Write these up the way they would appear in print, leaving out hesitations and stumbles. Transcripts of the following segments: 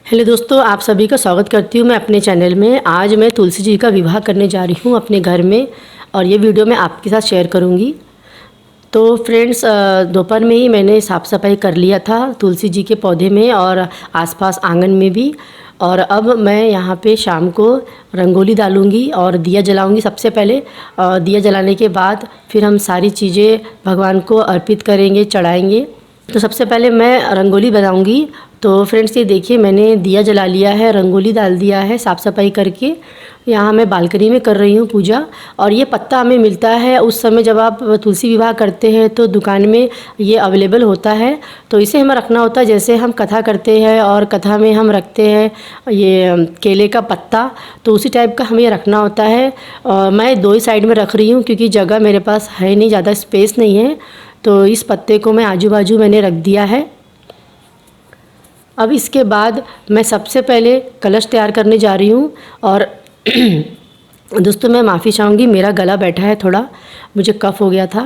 Hello दोस्तों, आप सभी का स्वागत करती हूँ मैं अपने चैनल में। आज मैं तुलसी जी का विवाह करने जा रही हूँ अपने घर में और ये वीडियो मैं आपके साथ शेयर करूँगी। तो फ्रेंड्स, दोपहर में ही मैंने साफ़ सफाई कर लिया था तुलसी जी के पौधे में और आसपास आंगन में भी। और अब मैं यहाँ पे शाम को रंगोली डालूँगी और दिया जलाऊँगी। सबसे पहले दिया जलाने के बाद फिर हम सारी चीज़ें भगवान को अर्पित करेंगे, चढ़ाएँगे। तो सबसे पहले मैं रंगोली बनाऊँगी। तो फ्रेंड्स, ये देखिए मैंने दिया जला लिया है, रंगोली डाल दिया है साफ़ सफाई करके। यहाँ मैं बालकनी में कर रही हूँ पूजा। और ये पत्ता हमें मिलता है उस समय जब आप तुलसी विवाह करते हैं तो दुकान में ये अवेलेबल होता है। तो इसे हमें रखना होता है, जैसे हम कथा करते हैं और कथा में हम रखते हैं ये केले का पत्ता, तो उसी टाइप का हमें रखना होता है। मैं दो ही साइड में रख रही हूँ क्योंकि जगह मेरे पास है नहीं, ज़्यादा स्पेस नहीं है। तो इस पत्ते को मैं आजू बाजू मैंने रख दिया है। अब इसके बाद मैं सबसे पहले कलश तैयार करने जा रही हूँ। और दोस्तों, मैं माफ़ी चाहूँगी, मेरा गला बैठा है, थोड़ा मुझे कफ़ हो गया था।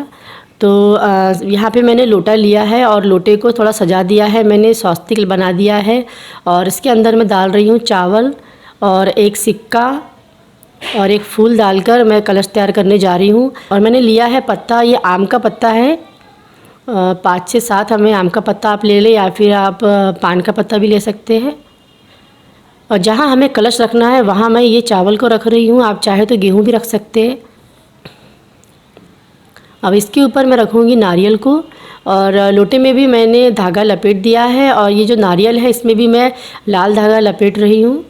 तो यहाँ पे मैंने लोटा लिया है और लोटे को थोड़ा सजा दिया है, मैंने स्वस्तिक बना दिया है। और इसके अंदर मैं डाल रही हूँ चावल और एक सिक्का और एक फूल डालकर मैं कलश तैयार करने जा रही हूँ। और मैंने लिया है पत्ता, ये आम का पत्ता है। 5 से 7 हमें आम का पत्ता आप ले लें या फिर आप पान का पत्ता भी ले सकते हैं। और जहाँ हमें कलश रखना है वहाँ मैं ये चावल को रख रही हूँ, आप चाहे तो गेहूँ भी रख सकते हैं। अब इसके ऊपर मैं रखूँगी नारियल को। और लोटे में भी मैंने धागा लपेट दिया है और ये जो नारियल है इसमें भी मैं लाल धागा लपेट रही हूँ।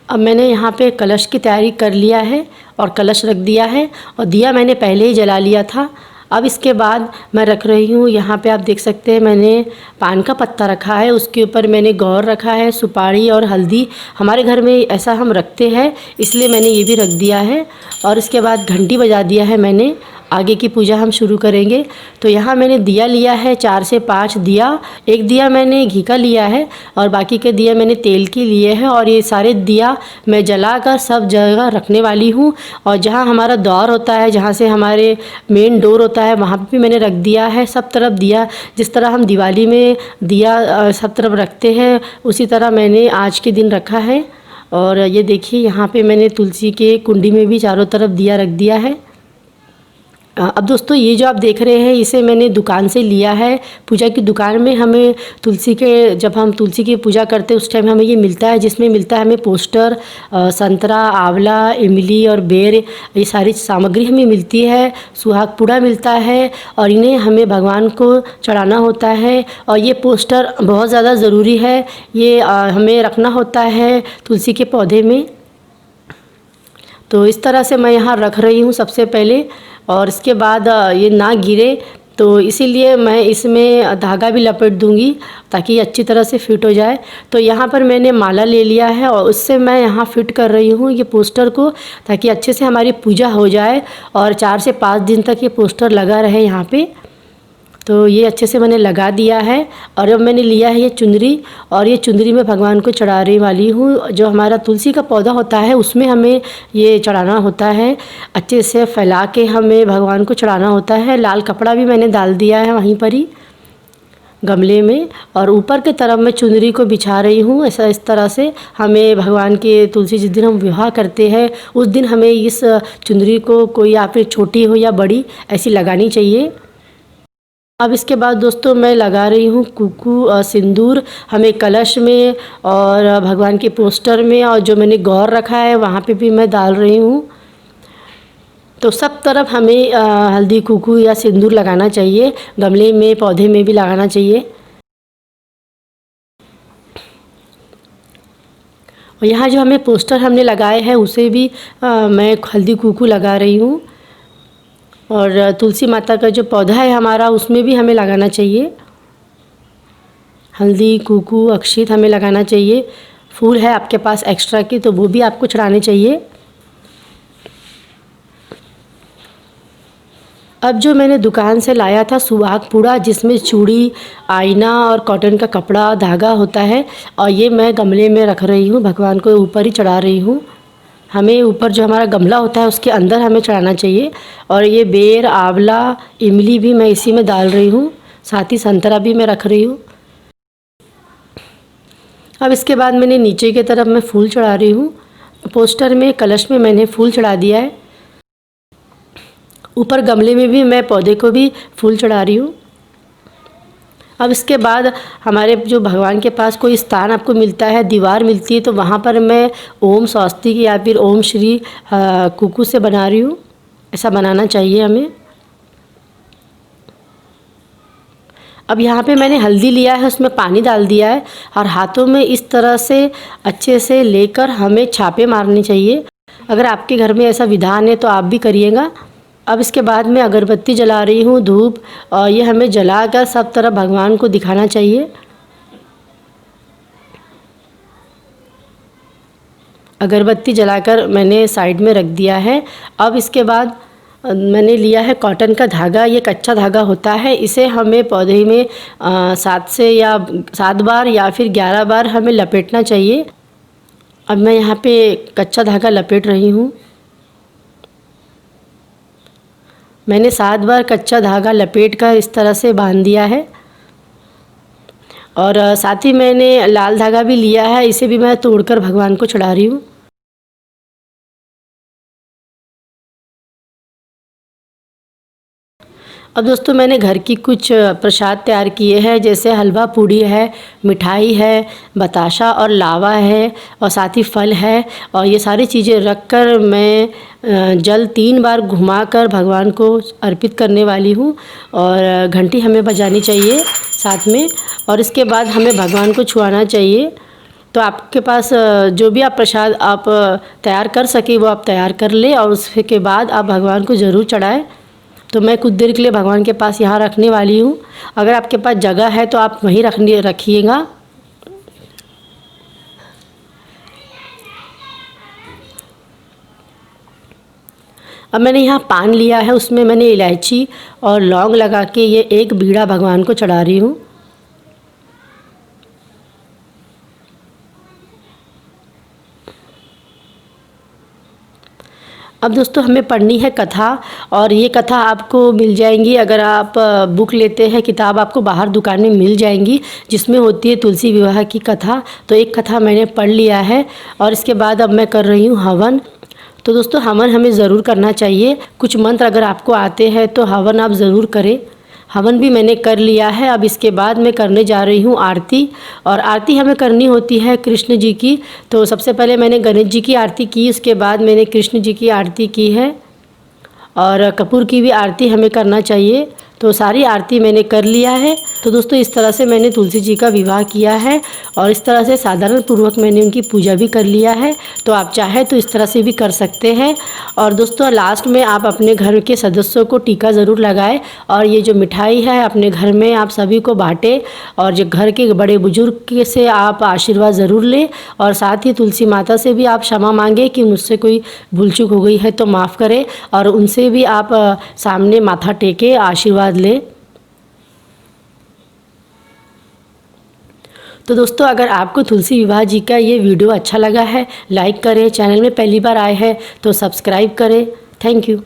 अब मैंने यहाँ पे कलश की तैयारी कर लिया है और कलश रख दिया है और दिया मैंने पहले ही जला लिया था। अब इसके बाद मैं रख रही हूँ, यहाँ पे आप देख सकते हैं मैंने पान का पत्ता रखा है, उसके ऊपर मैंने गौर रखा है, सुपारी और हल्दी। हमारे घर में ऐसा हम रखते हैं इसलिए मैंने ये भी रख दिया है। और इसके बाद घंटी बजा दिया है मैंने, आगे की पूजा हम शुरू करेंगे। तो यहाँ मैंने दिया लिया है 4 से 5 दिया। एक दिया मैंने घी का लिया है और बाकी के दिया मैंने तेल के लिए हैं। और ये सारे दिया मैं जलाकर सब जगह रखने वाली हूँ। और जहाँ हमारा द्वार होता है, जहाँ से हमारे मेन डोर होता है, वहाँ पे भी मैंने रख दिया है सब तरफ दिया। जिस तरह हम दिवाली में दिया सब तरफ रखते हैं उसी तरह मैंने आज के दिन रखा है। और ये देखिए यहाँ पे मैंने तुलसी के कुंडी में भी चारों तरफ दिया रख दिया है। अब दोस्तों, ये जो आप देख रहे हैं इसे मैंने दुकान से लिया है। पूजा की दुकान में हमें तुलसी के, जब हम तुलसी की पूजा करते हैं उस टाइम हमें ये मिलता है, जिसमें मिलता है हमें पोस्टर, संतरा, आंवला, इमली और बेर, ये सारी सामग्री हमें मिलती है। सुहाग पूड़ा मिलता है और इन्हें हमें भगवान को चढ़ाना होता है। और ये पोस्टर बहुत ज़्यादा ज़रूरी है, ये हमें रखना होता है तुलसी के पौधे में। तो इस तरह से मैं यहाँ रख रही हूँ सबसे पहले। और इसके बाद ये ना गिरे तो इसीलिए मैं इसमें धागा भी लपेट दूंगी ताकि ये अच्छी तरह से फिट हो जाए। तो यहाँ पर मैंने माला ले लिया है और उससे मैं यहाँ फिट कर रही हूँ ये पोस्टर को, ताकि अच्छे से हमारी पूजा हो जाए और 4 से 5 दिन तक ये पोस्टर लगा रहे यहाँ पे। तो ये अच्छे से मैंने लगा दिया है। और अब मैंने लिया है ये चुनरी, और ये चुनरी मैं भगवान को चढ़ाने वाली हूँ। जो हमारा तुलसी का पौधा होता है उसमें हमें ये चढ़ाना होता है, अच्छे से फैला के हमें भगवान को चढ़ाना होता है। लाल कपड़ा भी मैंने डाल दिया है वहीं पर ही गमले में। और ऊपर की तरफ मैं चुनरी को बिछा रही हूँ। ऐसा इस तरह से हमें भगवान के तुलसी जिस दिन हम विवाह करते हैं उस दिन हमें इस चुनरी को, कोई या फिर छोटी हो या बड़ी, ऐसी लगानी चाहिए। अब इसके बाद दोस्तों मैं लगा रही हूँ कुकू सिंदूर, हमें कलश में और भगवान के पोस्टर में, और जो मैंने गौर रखा है वहाँ पे भी मैं डाल रही हूँ। तो सब तरफ हमें हल्दी, कुकू या सिंदूर लगाना चाहिए, गमले में, पौधे में भी लगाना चाहिए। और यहाँ जो हमें पोस्टर हमने लगाए हैं उसे भी मैं हल्दी कुकू लगा रही हूँ। और तुलसी माता का जो पौधा है हमारा उसमें भी हमें लगाना चाहिए हल्दी, कुकू, अक्षित हमें लगाना चाहिए। फूल है आपके पास एक्स्ट्रा के तो वो भी आपको चढ़ाने चाहिए। अब जो मैंने दुकान से लाया था सुहाग पूड़ा, जिसमें चूड़ी, आईना और कॉटन का कपड़ा, धागा होता है, और ये मैं गमले में रख रही हूँ, भगवान को ऊपर ही चढ़ा रही हूँ। हमें ऊपर जो हमारा गमला होता है उसके अंदर हमें चढ़ाना चाहिए। और ये बेर, आंवला, इमली भी मैं इसी में डाल रही हूँ। साथ ही संतरा भी मैं रख रही हूँ। अब इसके बाद मैंने नीचे की तरफ मैं फूल चढ़ा रही हूँ। पोस्टर में, कलश में मैंने फूल चढ़ा दिया है। ऊपर गमले में भी मैं पौधे को भी फूल चढ़ा रही हूँ। अब इसके बाद हमारे जो भगवान के पास कोई स्थान आपको मिलता है, दीवार मिलती है, तो वहाँ पर मैं ओम स्वस्तिक या फिर ओम श्री कुकू से बना रही हूँ। ऐसा बनाना चाहिए हमें। अब यहाँ पे मैंने हल्दी लिया है, उसमें पानी डाल दिया है और हाथों में इस तरह से अच्छे से लेकर हमें छापे मारने चाहिए। अगर आपके घर में ऐसा विधान है तो आप भी करिएगा। अब इसके बाद मैं अगरबत्ती जला रही हूँ, धूप, और ये हमें जलाकर सब तरफ भगवान को दिखाना चाहिए। अगरबत्ती जलाकर मैंने साइड में रख दिया है। अब इसके बाद मैंने लिया है कॉटन का धागा। ये कच्चा धागा होता है, इसे हमें पौधे में 7 बार या फिर 11 बार हमें लपेटना चाहिए। अब मैं यहाँ पे कच्चा धागा लपेट रही हूँ। मैंने 7 बार कच्चा धागा लपेट कर इस तरह से बांध दिया है। और साथ ही मैंने लाल धागा भी लिया है, इसे भी मैं तोड़कर भगवान को चढ़ा रही हूँ। अब दोस्तों मैंने घर की कुछ प्रसाद तैयार किए हैं, जैसे हलवा पूड़ी है, मिठाई है, बताशा और लावा है, और साथ ही फल है। और ये सारी चीज़ें रखकर मैं जल 3 बार घुमाकर भगवान को अर्पित करने वाली हूँ। और घंटी हमें बजानी चाहिए साथ में, और इसके बाद हमें भगवान को छुआना चाहिए। तो आपके पास जो भी आप प्रसाद आप तैयार कर सके वो आप तैयार कर लें, और उसके बाद आप भगवान को ज़रूर चढ़ाएँ। तो मैं कुछ देर के लिए भगवान के पास यहाँ रखने वाली हूँ। अगर आपके पास जगह है तो आप वहीं रखिएगा। अब मैंने यहाँ पान लिया है, उसमें मैंने इलायची और लौंग लगा के ये एक बीड़ा भगवान को चढ़ा रही हूँ। अब दोस्तों हमें पढ़नी है कथा, और ये कथा आपको मिल जाएंगी अगर आप बुक लेते हैं, किताब आपको बाहर दुकान में मिल जाएंगी जिसमें होती है तुलसी विवाह की कथा। तो एक कथा मैंने पढ़ लिया है, और इसके बाद अब मैं कर रही हूँ हवन। तो दोस्तों हवन हमें ज़रूर करना चाहिए। कुछ मंत्र अगर आपको आते हैं तो हवन आप ज़रूर करें। हवन भी मैंने कर लिया है। अब इसके बाद मैं करने जा रही हूँ आरती, और आरती हमें करनी होती है कृष्ण जी की। तो सबसे पहले मैंने गणेश जी की आरती की, उसके बाद मैंने कृष्ण जी की आरती की है, और कपूर की भी आरती हमें करना चाहिए। तो सारी आरती मैंने कर लिया है। तो दोस्तों इस तरह से मैंने तुलसी जी का विवाह किया है, और इस तरह से साधारण पूर्वक मैंने उनकी पूजा भी कर लिया है। तो आप चाहे तो इस तरह से भी कर सकते हैं। और दोस्तों लास्ट में आप अपने घर के सदस्यों को टीका ज़रूर लगाएं, और ये जो मिठाई है अपने घर में आप सभी को बांटें, और जो घर के बड़े बुजुर्ग से आप आशीर्वाद ज़रूर लें। और साथ ही तुलसी माता से भी आप क्षमा मांगें कि मुझसे कोई भूल चूक हो गई है तो माफ़ करें, और उनसे भी आप सामने माथा टेके आशीर्वाद ले। तो दोस्तों अगर आपको तुलसी विवाह जी का ये वीडियो अच्छा लगा है, लाइक करें। चैनल में पहली बार आए हैं तो सब्सक्राइब करें। Thank you.